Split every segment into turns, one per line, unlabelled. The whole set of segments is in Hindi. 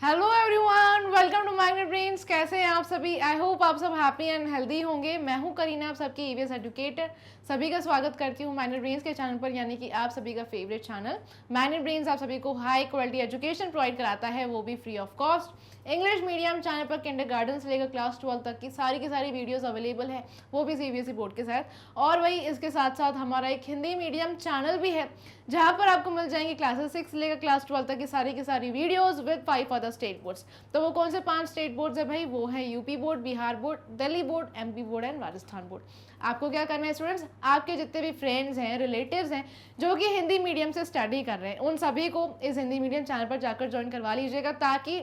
Hello everyone, welcome to Magnet Brains. कैसे हैं आप सभी? आई होप आप सब हैप्पी एंड हेल्दी होंगे। मैं हूं करीना, आप सबकी ईवीएस एजुकेटर। सभी का स्वागत करती हूं मैग्नेट ब्रेन्स के चैनल पर, यानी कि आप सभी का फेवरेट चैनल। मैग्नेट ब्रेन्स आप सभी को हाई क्वालिटी एजुकेशन प्रोवाइड कराता है, वो भी free of cost. English medium channel पर किंडरगार्टन से लेकर क्लास 12 तक की सारी वीडियोस अवेलेबल है, वो भी सीबीएसई बोर्ड के साथ। और वही इसके साथ साथ हमारा एक हिंदी मीडियम चैनल भी है, जहाँ पर आपको मिल जाएंगी क्लासेस 6 से लेकर क्लास 12 तक की सारी videos with 5 other state boards. तो वो कौन से 5 स्टेट बोर्ड्स है भाई? वो है UP board, Bihar board, Delhi board, MP board and Rajasthan board. आपको क्या करना है स्टूडेंट्स, आपके जितने भी फ्रेंड्स हैं, रिलेटिव्स हैं जो कि हिंदी मीडियम से स्टडी कर रहे हैं, उन सभी को इस हिंदी मीडियम चैनल पर जाकर ज्वाइन करवा लीजिएगा, ताकि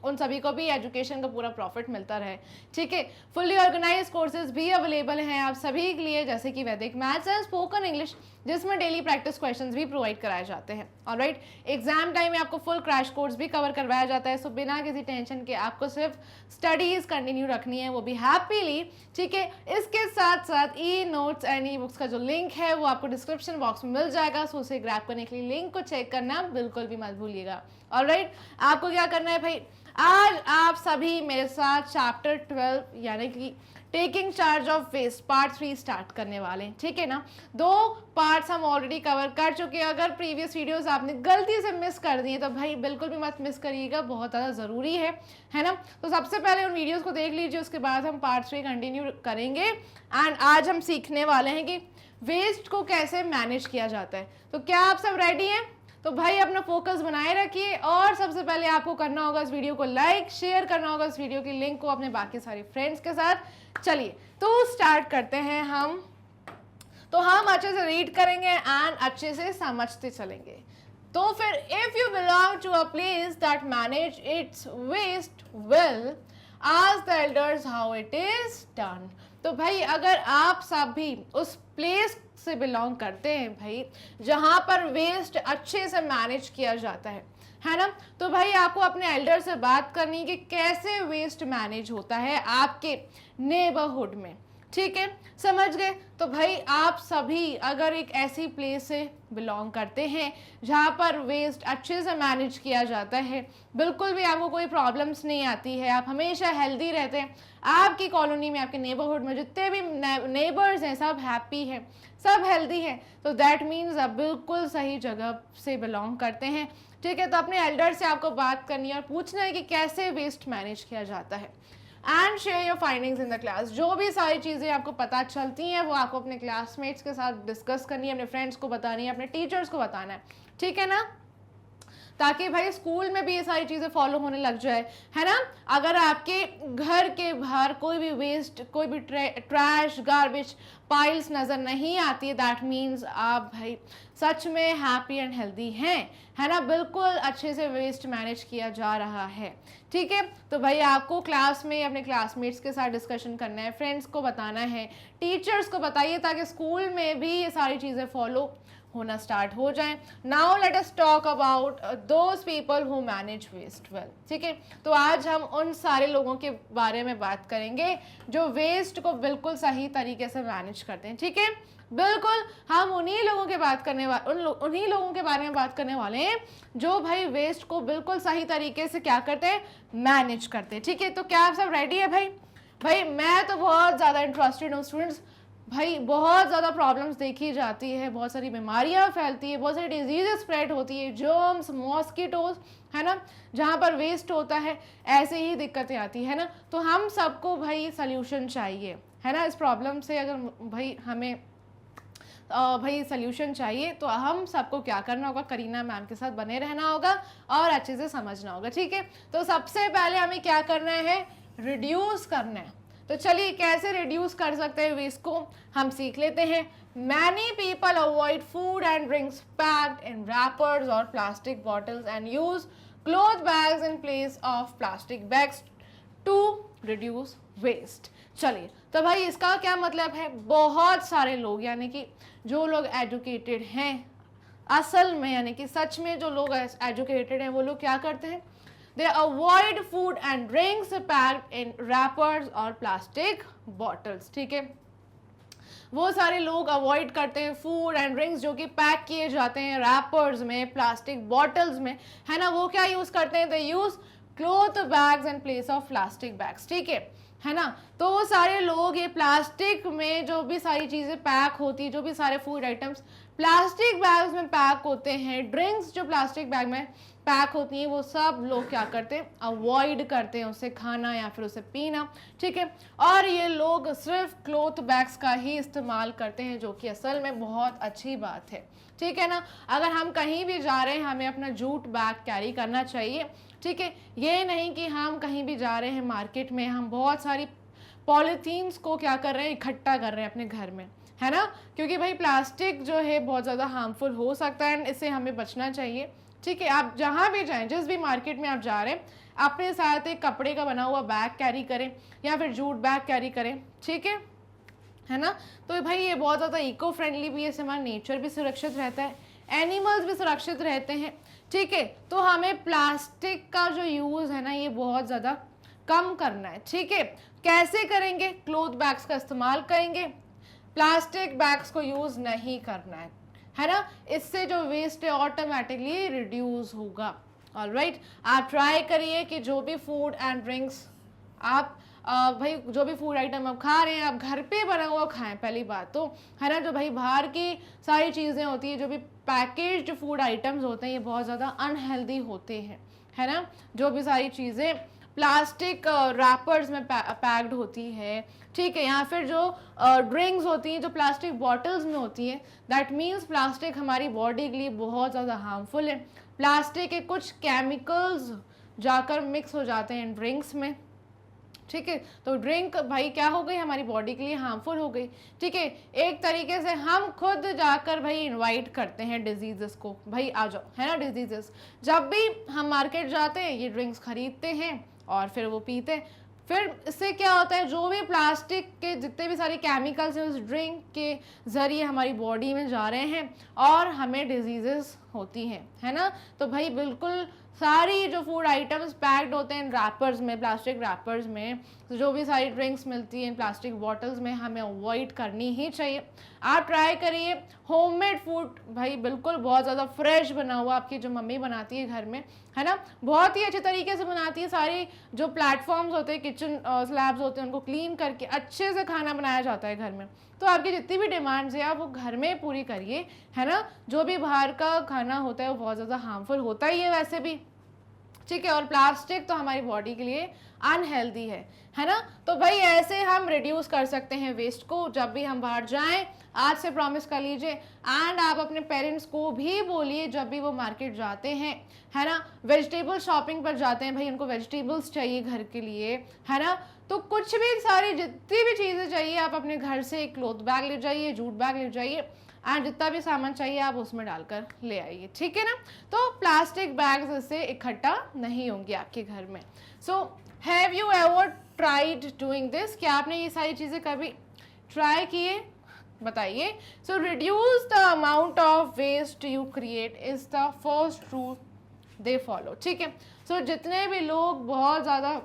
उन सभी को भी एजुकेशन का पूरा प्रॉफिट मिलता रहे। ठीक है, फुल्ली ऑर्गेनाइज कोर्सेज भी अवेलेबल हैं आप सभी के लिए, जैसे कि वैदिक मैथ्स एंड स्पोकन इंग्लिश, जिसमें डेली प्रैक्टिस क्वेश्चंस भी प्रोवाइड कराए जाते हैं। ऑलराइट, एग्जाम टाइम में आपको फुल क्रैश कोर्स भी कवर करवाया जाता है। सो बिना किसी टेंशन के आपको सिर्फ स्टडीज कंटिन्यू रखनी है, वो भी हैप्पीली। ठीक है, इसके साथ साथ ई नोट्स एंड ई बुक्स का जो लिंक है वो आपको डिस्क्रिप्शन बॉक्स में मिल जाएगा। सो उसे ग्रैब करने के लिए लिंक को चेक करना बिल्कुल भी मत भूलिएगा। ऑलराइट, आपको क्या करना है भाई, आज आप सभी मेरे साथ चैप्टर 12 यानी कि taking charge of west part 3 start करने वाले हैं। ठीक है ना, 2 पार्ट्स हम ऑलरेडी कवर कर चुके हैं। अगर प्रीवियस वीडियोस आपने गलती से मिस कर दिए तो भाई बिल्कुल भी मत मिस करिएगा, बहुत ज़्यादा ज़रूरी है ना। तो सबसे पहले उन वीडियोस को देख लीजिए, उसके बाद हम पार्ट 3 कंटिन्यू करेंगे। एंड आज हम सीखने वाले हैं कि वेस्ट को कैसे मैनेज किया जाता है। तो क्या आप सब रेडी हैं? तो भाई अपना फोकस बनाए रखिए, और सबसे पहले आपको करना होगा इस वीडियो को लाइक, शेयर करना होगा इस वीडियो की लिंक को अपने बाकी सारे फ्रेंड्स के साथ। चलिए तो स्टार्ट करते हैं हम। तो हम अच्छे से रीड करेंगे एंड अच्छे से समझते चलेंगे। तो फिर if you belong to a place that manage its waste well, ask the elders how it is done. तो भाई अगर आप सब भी उस प्लेस से बिलोंग करते हैं भाई जहां पर वेस्ट अच्छे से मैनेज किया जाता है ना, तो भाई आपको अपने एल्डर से बात करनी है कि कैसे वेस्ट मैनेज होता है आपके नेबरहुड में। ठीक है, समझ गए? तो भाई आप सभी अगर एक ऐसी प्लेस से बिलोंग करते हैं जहाँ पर वेस्ट अच्छे से मैनेज किया जाता है, बिल्कुल भी आपको कोई प्रॉब्लम्स नहीं आती है, आप हमेशा हेल्दी रहते हैं, आपकी कॉलोनी में, आपके नेबरहुड में जितने भी नेबर्स हैं सब हैप्पी हैं, सब हेल्दी हैं, तो दैट मीन्स आप बिल्कुल सही जगह से बिलोंग करते हैं। ठीक है, तो अपने एल्डर से आपको बात करनी है और पूछना है कि कैसे वेस्ट मैनेज किया जाता है। And share your findings in the class. जो भी सारी चीज़ें आपको पता चलती हैं वो आपको अपने क्लासमेट्स के साथ डिस्कस करनी है, अपने फ्रेंड्स को बतानी है, अपने टीचर्स को बताना है। ठीक है ना, ताकि भाई स्कूल में भी ये सारी चीज़ें फॉलो होने लग जाए, है ना। अगर आपके घर के बाहर कोई भी वेस्ट, कोई भी ट्रैश, गार्बेज पाइल्स नज़र नहीं आती है, दैट मीन्स आप भाई सच में हैप्पी एंड हेल्दी हैं, है ना। बिल्कुल अच्छे से वेस्ट मैनेज किया जा रहा है। ठीक है, तो भाई आपको क्लास में अपने क्लासमेट्स के साथ डिस्कशन करना है, फ्रेंड्स को बताना है, टीचर्स को बताइए, ताकि स्कूल में भी ये सारी चीज़ें फॉलो होना स्टार्ट हो जाए। Now let us talk about those people who manage waste well. ठीक है, तो आज हम उन सारे लोगों के बारे में बात करेंगे जो वेस्ट को बिल्कुल सही तरीके से मैनेज करते हैं। ठीक है, बिल्कुल हम उन्हीं लोगों के उन्हीं लोगों के बारे में बात करने वाले हैं जो भाई वेस्ट को बिल्कुल सही तरीके से क्या करते हैं, मैनेज करते हैं। ठीक है, तो क्या आप सब रेडी है भाई? भाई मैं तो बहुत ज़्यादा इंटरेस्टेड हूँ स्टूडेंट्स। भाई बहुत ज़्यादा प्रॉब्लम्स देखी जाती है, बहुत सारी बीमारियां फैलती है, बहुत सारी डिजीजेस स्प्रेड होती है, जर्म्स, मॉस्किटोज, है ना। जहाँ पर वेस्ट होता है ऐसे ही दिक्कतें आती है ना। तो हम सबको भाई सल्यूशन चाहिए, है ना, इस प्रॉब्लम से। अगर भाई हमें भाई सल्यूशन चाहिए तो हम सबको क्या करना होगा, करीना मैम के साथ बने रहना होगा और अच्छे से समझना होगा। ठीक है, तो सबसे पहले हमें क्या करना है, रिड्यूस करना है। तो चलिए कैसे रिड्यूस कर सकते हैं वेस्ट को, हम सीख लेते हैं। Many people avoid food and drinks packed in wrappers और plastic bottles and use cloth bags in place of plastic bags to reduce waste. चलिए, तो भाई इसका क्या मतलब है, बहुत सारे लोग यानी कि जो लोग एजुकेटेड हैं असल में, यानी कि सच में जो लोग एजुकेटेड हैं, वो लोग क्या करते हैं, they avoid food and drinks packed in wrappers और plastic bottles। ठीक है, वो सारे लोग अवॉइड करते हैं फूड एंड ड्रिंक्स जो कि पैक किए जाते हैं रैपर्स में, प्लास्टिक बॉटल्स में, है ना। वो क्या यूज़ करते हैं, they use cloth bags and place of plastic bags, ठीक है ना। तो वो सारे लोग ये प्लास्टिक में जो भी सारी चीज़ें पैक होती है, जो भी सारे फूड आइटम्स प्लास्टिक बैग्स में पैक होते हैं, ड्रिंक्स जो प्लास्टिक बैग में पैक होती हैं, वो सब लोग क्या करते हैं, अवॉइड करते हैं उसे खाना या फिर उसे पीना, ठीक है। और ये लोग सिर्फ क्लॉथ बैग्स का ही इस्तेमाल करते हैं, जो कि असल में बहुत अच्छी बात है, ठीक है ना। अगर हम कहीं भी जा रहे हैं हमें अपना जूट बैग कैरी करना चाहिए, ठीक है। ये नहीं कि हम कहीं भी जा रहे हैं मार्केट में हम बहुत सारी पॉलीथीन्स को क्या कर रहे हैं, इकट्ठा कर रहे हैं अपने घर में, है ना। क्योंकि भाई प्लास्टिक जो है बहुत ज़्यादा हार्मफुल हो सकता है एंड इससे हमें बचना चाहिए, ठीक है। आप जहाँ भी जाएं, जिस भी मार्केट में आप जा रहे हैं, अपने साथ एक कपड़े का बना हुआ बैग कैरी करें या फिर जूट बैग कैरी करें, ठीक है ना। तो भाई ये बहुत ज़्यादा इको फ्रेंडली भी है, इससे हमारा नेचर भी सुरक्षित रहता है, एनिमल्स भी सुरक्षित रहते हैं, ठीक है। तो हमें प्लास्टिक का जो यूज़ है ना ये बहुत ज़्यादा कम करना है, ठीक है। कैसे करेंगे, क्लॉथ बैग्स का इस्तेमाल करेंगे, प्लास्टिक बैग्स को यूज़ नहीं करना है ना। इससे जो वेस्ट है ऑटोमेटिकली रिड्यूस होगा। ऑलराइट, आप ट्राई करिए कि जो भी फूड एंड ड्रिंक्स आप भाई जो भी फूड आइटम आप खा रहे हैं आप घर पे बना हुआ खाएं, पहली बात तो, है ना। जो भाई बाहर की सारी चीज़ें होती है, जो भी पैकेज्ड फूड आइटम्स होते हैं, ये बहुत ज़्यादा अनहेल्दी होते हैं, है ना। जो भी सारी चीज़ें प्लास्टिक रैपर्स में पैक्ड होती है, ठीक है, या फिर जो ड्रिंक्स होती हैं जो प्लास्टिक बॉटल्स में होती हैं, दैट मीन्स प्लास्टिक हमारी बॉडी के लिए बहुत ज़्यादा हार्मफुल है। प्लास्टिक के कुछ केमिकल्स जाकर मिक्स हो जाते हैं ड्रिंक्स में, ठीक है। तो ड्रिंक भाई क्या हो गई, हमारी बॉडी के लिए हार्मफुल हो गई, ठीक है। एक तरीके से हम खुद जाकर भाई इनवाइट करते हैं डिजीजेस को, भाई आ जाओ, है ना। डिजीजेस जब भी हम मार्केट जाते हैं ये ड्रिंक्स खरीदते हैं और फिर वो पीते हैं, फिर इससे क्या होता है, जो भी प्लास्टिक के जितने भी सारे केमिकल्स हैं उस ड्रिंक के ज़रिए हमारी बॉडी में जा रहे हैं और हमें डिजीजेस होती हैं, है ना। तो भाई बिल्कुल सारी जो फूड आइटम्स पैक्ड होते हैं रैपर्स में, प्लास्टिक रैपर्स में, तो जो भी सारी ड्रिंक्स मिलती हैं प्लास्टिक बॉटल्स में, हमें अवॉइड करनी ही चाहिए। आप ट्राई करिए होममेड फूड, भाई बिल्कुल बहुत ज़्यादा फ्रेश बना हुआ आपकी जो मम्मी बनाती है घर में, है ना, बहुत ही अच्छे तरीके से बनाती है। सारी जो प्लेटफॉर्म्स होते हैं, किचन स्लैब्स होते हैं, उनको क्लीन करके अच्छे से खाना बनाया जाता है घर में। तो आपकी जितनी भी डिमांड्स है आप वो घर में पूरी करिए, है ना। जो भी बाहर का खाना होता है वो बहुत ज़्यादा हार्मफुल होता ही है वैसे भी, ठीक है। और प्लास्टिक तो हमारी बॉडी के लिए अनहेल्दी है ना। तो भाई ऐसे हम रिड्यूस कर सकते हैं वेस्ट को। जब भी हम बाहर जाएं आज से प्रॉमिस कर लीजिए, एंड आप अपने पेरेंट्स को भी बोलिए जब भी वो मार्केट जाते हैं, है ना, वेजिटेबल शॉपिंग पर जाते हैं, भाई उनको वेजिटेबल्स चाहिए घर के लिए, है ना। तो कुछ भी सारी जितनी भी चीज़ें चाहिए आप अपने घर से एक क्लॉथ बैग ले जाइए, जूट बैग ले जाइए, एंड जितना भी सामान चाहिए आप उसमें डालकर ले आइए, ठीक है ना। तो प्लास्टिक बैग्स इससे इकट्ठा नहीं होंगे आपके घर में। So have you ever tried doing this, क्या आपने ये सारी चीज़ें कभी ट्राई किए, बताइए। So reduce the amount of waste you create is the first rule they follow, ठीक है। सो जितने भी लोग बहुत ज़्यादा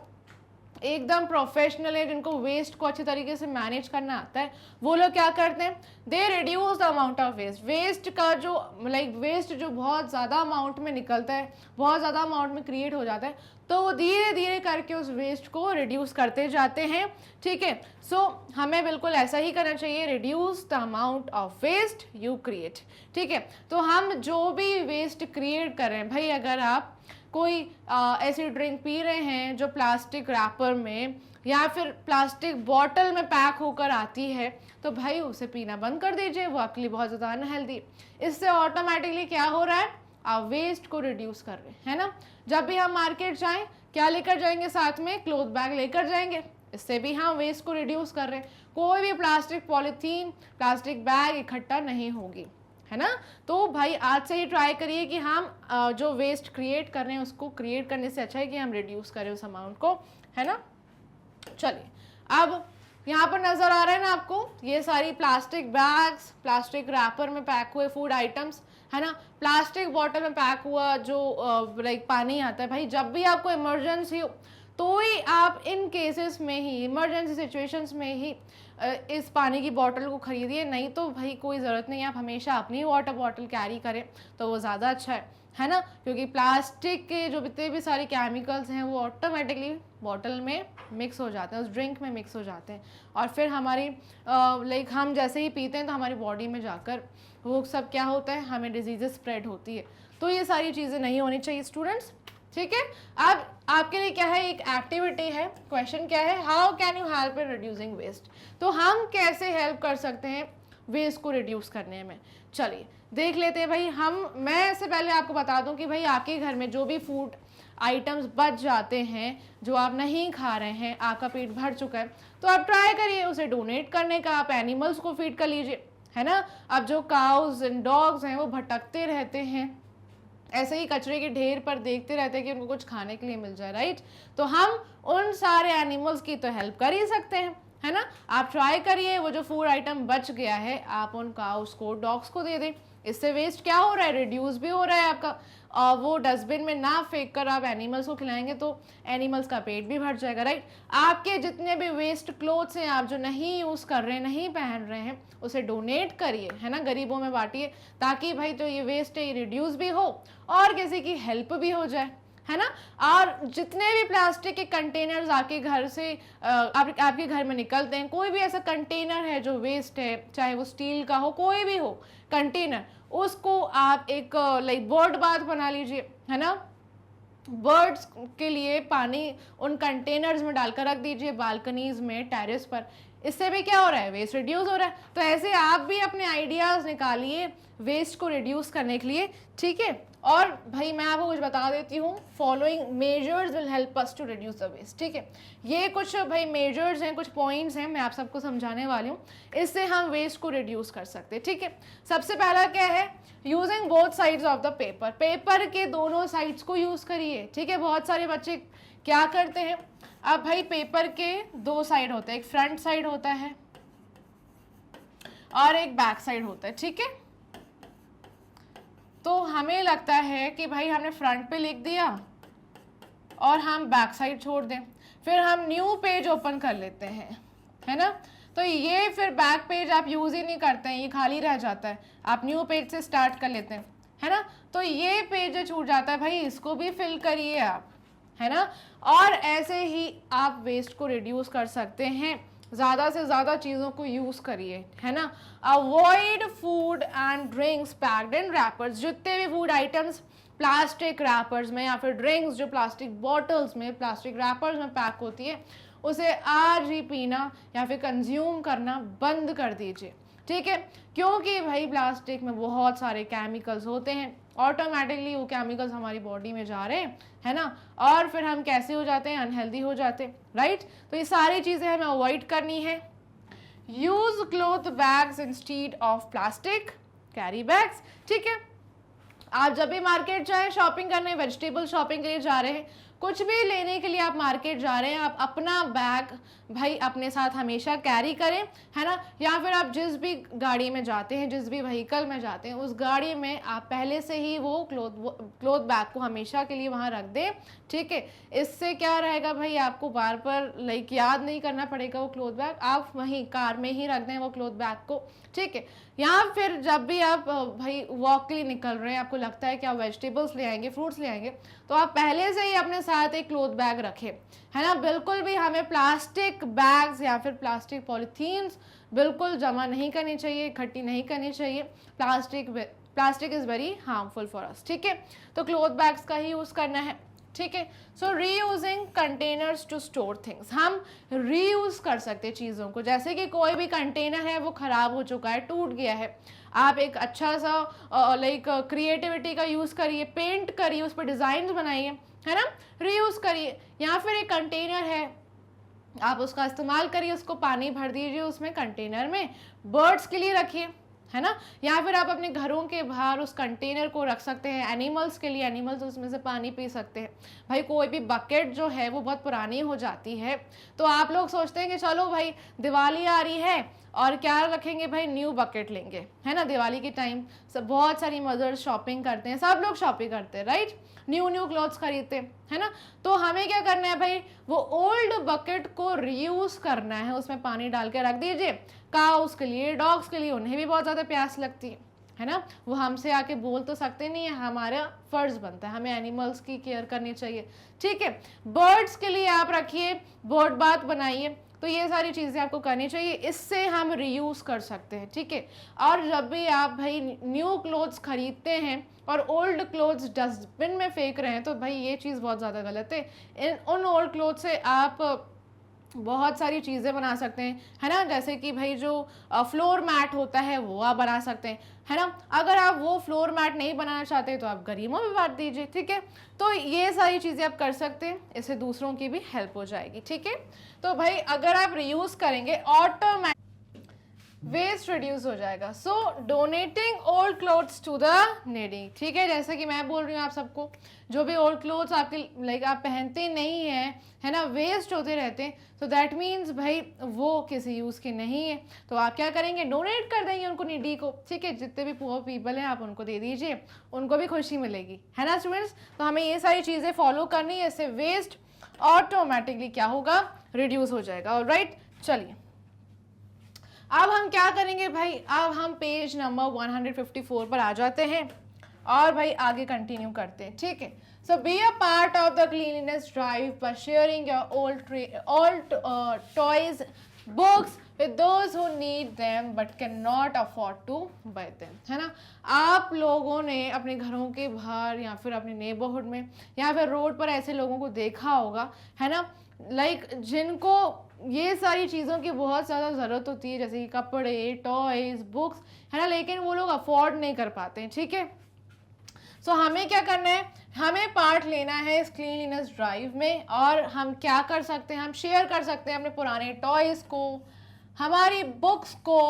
एकदम प्रोफेशनल है, जिनको वेस्ट को अच्छे तरीके से मैनेज करना आता है, वो लोग क्या करते हैं, they reduce the amount of waste. Waste का जो वेस्ट जो बहुत ज़्यादा अमाउंट में निकलता है, बहुत ज़्यादा अमाउंट में क्रिएट हो जाता है, तो वो धीरे धीरे करके उस वेस्ट को रिड्यूस करते जाते हैं, ठीक है। सो हमें बिल्कुल ऐसा ही करना चाहिए, reduce the amount of waste you create, ठीक है। तो हम जो भी वेस्ट क्रिएट कर रहे हैं, भाई अगर आप कोई ऐसी ड्रिंक पी रहे हैं जो प्लास्टिक रैपर में या फिर प्लास्टिक बॉटल में पैक होकर आती है, तो भाई उसे पीना बंद कर दीजिए, वो आपके लिए बहुत ज़्यादा अनहेल्दी। इससे ऑटोमेटिकली क्या हो रहा है, आप वेस्ट को रिड्यूस कर रहे हैं, है ना। जब भी हम मार्केट जाएं क्या लेकर जाएंगे, साथ में क्लॉथ बैग लेकर जाएंगे, इससे भी हम वेस्ट को रिड्यूस कर रहे हैं। कोई भी प्लास्टिक पॉलीथीन प्लास्टिक बैग इकट्ठा नहीं होगी, है ना। तो भाई आज से ही ट्राई करिए कि हम जो वेस्ट क्रिएट कर रहे हैं उसको क्रिएट करने से अच्छा है कि हम रिड्यूस करें उस अमाउंट को, है ना। चलिए अब यहाँ पर नज़र आ रहा है ना आपको, ये सारी प्लास्टिक बैग्स, प्लास्टिक रैपर में पैक हुए फूड आइटम्स, है ना, प्लास्टिक बॉटल में पैक हुआ जो पानी आता है। भाई जब भी आपको इमरजेंसी हो तो ही आप इन केसेस में ही, इमरजेंसी सिचुएशंस में ही इस पानी की बोतल को खरीदिए, नहीं तो भाई कोई ज़रूरत नहीं है, आप हमेशा अपनी वाटर बॉटल कैरी करें तो वो ज़्यादा अच्छा है ना, क्योंकि प्लास्टिक के जो जितने भी सारे केमिकल्स हैं वो ऑटोमेटिकली बॉटल में मिक्स हो जाते हैं, उस ड्रिंक में मिक्स हो जाते हैं, और फिर हमारी लाइक हम जैसे ही पीते हैं तो हमारी बॉडी में जाकर वो सब क्या होता है, हमें डिजीजेस स्प्रेड होती है। तो ये सारी चीज़ें नहीं होनी चाहिए स्टूडेंट्स, ठीक है। अब आपके लिए क्या है, एक एक्टिविटी है, क्वेश्चन क्या है, how can you help in reducing waste. तो हम कैसे हेल्प कर सकते हैं वेस्ट को रिड्यूस करने में, चलिए देख लेते हैं भाई। मैं इससे पहले आपको बता दूं कि भाई आपके घर में जो भी फूड आइटम्स बच जाते हैं, जो आप नहीं खा रहे हैं, आपका पेट भर चुका है, तो आप ट्राई करिए उसे डोनेट करने का, आप एनिमल्स को फीड कर लीजिए, है ना। अब जो काउज एंड डॉग्स हैं वो भटकते रहते हैं, ऐसे ही कचरे के ढेर पर देखते रहते हैं कि उनको कुछ खाने के लिए मिल जाए, राइट। तो हम उन सारे एनिमल्स की तो हेल्प कर ही सकते हैं, है ना। आप ट्राई करिए, वो जो फूड आइटम बच गया है आप उन काउस को, डॉग्स को दे दें। इससे वेस्ट क्या हो रहा है, रिड्यूस भी हो रहा है आपका, और वो डस्टबिन में ना फेंक कर आप एनिमल्स को खिलाएंगे तो एनिमल्स का पेट भी भर जाएगा, राइट। आपके जितने भी वेस्ट क्लोथ्स हैं, आप जो नहीं यूज़ कर रहे हैं, नहीं पहन रहे हैं, उसे डोनेट करिए, है ना, गरीबों में बांटिए, ताकि भाई जो ये वेस्ट है ये रिड्यूस भी हो और किसी की हेल्प भी हो जाए, है ना। और जितने भी प्लास्टिक के कंटेनर्स आपके घर से आपके घर में निकलते हैं, कोई भी ऐसा कंटेनर है जो वेस्ट है, चाहे वो स्टील का हो, कोई भी हो कंटेनर, उसको आप एक लाइक बर्ड बाथ बना लीजिए, है ना। बर्ड्स के लिए पानी उन कंटेनर्स में डालकर रख दीजिए, बालकनीज में, टेरेस पर। इससे भी क्या हो रहा है, वेस्ट रिड्यूस हो रहा है। तो ऐसे आप भी अपने आइडियाज़ निकालिए वेस्ट को रिड्यूस करने के लिए, ठीक है। और भाई मैं आपको कुछ बता देती हूँ, following measures will help us to reduce the waste, ठीक है। ये कुछ भाई मेजर्स हैं, कुछ पॉइंट्स हैं, मैं आप सबको समझाने वाली हूँ, इससे हम वेस्ट को रिड्यूस कर सकते हैं, ठीक है। सबसे पहला क्या है, using both sides of the paper. Paper के दोनों साइड्स को यूज़ करिए, ठीक है। बहुत सारे बच्चे क्या करते हैं, अब भाई पेपर के दो साइड होते हैं, एक फ्रंट साइड होता है और एक बैक साइड होता है, ठीक है। तो हमें लगता है कि भाई हमने फ्रंट पे लिख दिया और हम बैक साइड छोड़ दें, फिर हम न्यू पेज ओपन कर लेते हैं, है ना। तो ये फिर बैक पेज आप यूज़ ही नहीं करते हैं, ये खाली रह जाता है, आप न्यू पेज से स्टार्ट कर लेते हैं, है ना। तो ये पेज जो छूट जाता है भाई, इसको भी फिल करिए आप, है ना। और ऐसे ही आप वेस्ट को रिड्यूस कर सकते हैं, ज़्यादा से ज़्यादा चीज़ों को यूज़ करिए, है ना। Avoid food and drinks packed in rappers. जितने भी फूड आइटम्स प्लास्टिक रैपर्स में या फिर ड्रिंक्स जो प्लास्टिक बॉटल्स में, प्लास्टिक रैपर्स में पैक होती है, उसे आज ही पीना या फिर कंज्यूम करना बंद कर दीजिए, ठीक है। क्योंकि भाई प्लास्टिक में बहुत सारे केमिकल्स होते हैं, ऑटोमेटिकली वो केमिकल्स हमारी बॉडी में जा रहे हैं, है ना, और फिर हम कैसे हो जाते हैं, अनहेल्दी हो जाते हैं, राइट। तो ये सारी चीज़ें हमें अवॉइड करनी है। Use cloth bags instead of plastic carry bags, ठीक है। आप जब भी मार्केट जाएं शॉपिंग करने, वेजिटेबल शॉपिंग के लिए जा रहे हैं, कुछ भी लेने के लिए आप मार्केट जा रहे हैं, आप अपना बैग भाई अपने साथ हमेशा कैरी करें, है ना। या फिर आप जिस भी गाड़ी में जाते हैं, जिस भी व्हीकल में जाते हैं, उस गाड़ी में आप पहले से ही वो क्लोथ बैग को हमेशा के लिए वहाँ रख दें, ठीक है। इससे क्या रहेगा भाई, आपको बार बार लाइक याद नहीं करना पड़ेगा वो क्लोथ बैग, आप वहीं कार में ही रख दें वो क्लोथ बैग को, ठीक है। या फिर जब भी आप भाई वॉक के लिए निकल रहे हैं, आपको लगता है कि आप वेजिटेबल्स ले आएंगे, फ्रूट्स ले आएंगे, तो आप पहले से ही अपने साथ एक क्लोथ बैग रखें, है ना। बिल्कुल भी हमें प्लास्टिक बैग्स या फिर प्लास्टिक पॉलीथीन्स बिल्कुल जमा नहीं करनी चाहिए, इकट्ठी नहीं करनी चाहिए। Plastic is very harmful for us, ठीक है। तो क्लोथ बैग्स का ही यूज़ करना है, ठीक है। So reusing containers to store things, हम रीयूज़ कर सकते हैं चीज़ों को। जैसे कि कोई भी कंटेनर है वो ख़राब हो चुका है, टूट गया है, आप एक अच्छा सा लाइक क्रिएटिविटी का यूज़ करिए, पेंट करिए, उस पर डिज़ाइन बनाइए, है ना, रीयूज़ करिए। या फिर एक कंटेनर है, आप उसका इस्तेमाल करिए, उसको पानी भर दीजिए उसमें कंटेनर में, बर्ड्स के लिए रखिए, है ना। या फिर आप अपने घरों के बाहर उस कंटेनर को रख सकते हैं एनिमल्स के लिए, एनिमल्स उसमें से पानी पी सकते हैं। भाई कोई भी बकेट जो है वो बहुत पुरानी हो जाती है, तो आप लोग सोचते हैं कि चलो भाई दिवाली आ रही है और क्या रखेंगे भाई, न्यू बकेट लेंगे, है ना। दिवाली के टाइम सब बहुत सारी मदर्स शॉपिंग करते हैं, सब लोग शॉपिंग करते हैं, राइट, न्यू क्लॉथ्स खरीदते हैं, है ना। तो हमें क्या करना है भाई, वो ओल्ड बकेट को रीयूज़ करना है, उसमें पानी डाल के रख दीजिए। काउस के लिए, डॉग्स के लिए, उन्हें भी बहुत ज़्यादा प्यास लगती है ना, वो हमसे आके बोल तो सकते नहीं है, हमारा फर्ज बनता है, हमें एनिमल्स की केयर करनी चाहिए, ठीक है। बर्ड्स के लिए आप रखिए, बर्ड बाथ बनाइए, तो ये सारी चीज़ें आपको करनी चाहिए, इससे हम रीयूज़ कर सकते हैं, ठीक है। और जब भी आप भाई न्यू क्लोथ्स खरीदते हैं और ओल्ड क्लोथ्स डस्टबिन में फेंक रहे हैं, तो भाई ये चीज़ बहुत ज़्यादा गलत है। उन ओल्ड क्लोथ से आप बहुत सारी चीज़ें बना सकते हैं, है ना, जैसे कि भाई जो फ्लोर मैट होता है वो आप बना सकते हैं, है ना। अगर आप वो फ्लोर मैट नहीं बनाना चाहते तो आप गरीबों में बांट दीजिए, ठीक है। तो ये सारी चीज़ें आप कर सकते हैं, इससे दूसरों की भी हेल्प हो जाएगी, ठीक है। तो भाई अगर आप रीयूज़ करेंगे ऑटोमेटिक वेस्ट रिड्यूस हो जाएगा। So donating old clothes to the needy, ठीक है। जैसे कि मैं बोल रही हूँ आप सबको, जो भी ओल्ड क्लोथ्स आपके लाइक आप पहनते नहीं हैं, है ना, वेस्ट होते रहते हैं, तो दैट मीन्स भाई वो किसी यूज़ के नहीं है, तो आप क्या करेंगे, डोनेट कर देंगे उनको, नीडी को, ठीक है। जितने भी पुअर पीपल हैं आप उनको दे दीजिए, उनको भी खुशी मिलेगी, है ना स्टूडेंट्स। तो हमें ये सारी चीज़ें फॉलो करनी है, इससे वेस्ट ऑटोमेटिकली क्या होगा, रिड्यूस हो जाएगा। ऑलराइट, चलिए अब हम क्या करेंगे भाई, अब हम पेज नंबर 154 पर आ जाते हैं और भाई आगे कंटिन्यू करते हैं, ठीक है। So be a part of the cleanliness drive by sharing your old toys books with those who need them but cannot afford to buy them, है ना। आप लोगों ने अपने घरों के बाहर या फिर अपने नेबरहुड में या फिर रोड पर ऐसे लोगों को देखा होगा, है ना, लाइक जिनको ये सारी चीज़ों की बहुत ज़्यादा ज़रूरत होती है, जैसे कि कपड़े, टॉयज़, बुक्स, है ना, लेकिन वो लोग अफोर्ड नहीं कर पाते हैं, ठीक है। सो हमें क्या करना है, हमें पार्ट लेना है इस क्लीनलीनेस ड्राइव में, और हम क्या कर सकते हैं, हम शेयर कर सकते हैं अपने पुराने टॉयज़ को, हमारी बुक्स को,